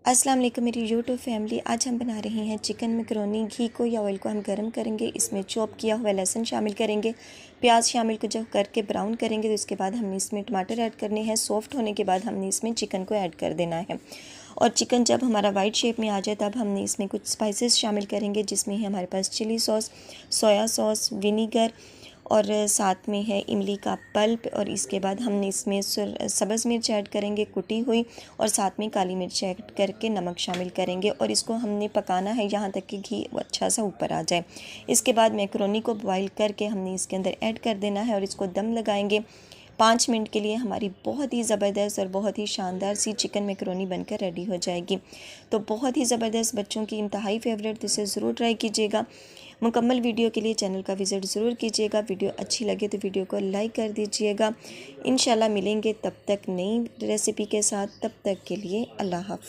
अस्सलाम वालेकुम मेरी यूट्यूब फैमिली। आज हम बना रहे हैं चिकन मैकरोनी। घी को या ऑयल को हम गर्म करेंगे, इसमें चॉप किया हुआ लहसुन शामिल करेंगे, प्याज शामिल को जब करके ब्राउन करेंगे तो इसके बाद हमने इसमें टमाटर ऐड करने हैं। सॉफ्ट होने के बाद हमने इसमें चिकन को ऐड कर देना है और चिकन जब हमारा वाइट शेप में आ जाए तब हमने इसमें कुछ स्पाइसेस शामिल करेंगे, जिसमें है हमारे पास chilli sauce, soya sauce, vinegar और साथ में है इमली का पल्प। और इसके बाद हमने इसमें सब्ज़ मिर्च ऐड करेंगे कुटी हुई, और साथ में काली मिर्च ऐड करके नमक शामिल करेंगे और इसको हमने पकाना है यहाँ तक कि घी अच्छा सा ऊपर आ जाए। इसके बाद मैकरोनी को बॉईल करके हमने इसके अंदर ऐड कर देना है और इसको दम लगाएंगे 5 मिनट के लिए। हमारी बहुत ही ज़बरदस्त और बहुत ही शानदार सी चिकन मैकरोनी बनकर रेडी हो जाएगी। तो बहुत ही ज़बरदस्त, बच्चों की इंतहाई फेवरेट, तो इसे ज़रूर ट्राई कीजिएगा। मुकम्मल वीडियो के लिए चैनल का विज़िट ज़रूर कीजिएगा। वीडियो अच्छी लगे तो वीडियो को लाइक कर दीजिएगा। इंशाल्लाह मिलेंगे तब तक नई रेसिपी के साथ। तब तक के लिए अल्लाह हाफ़िज़।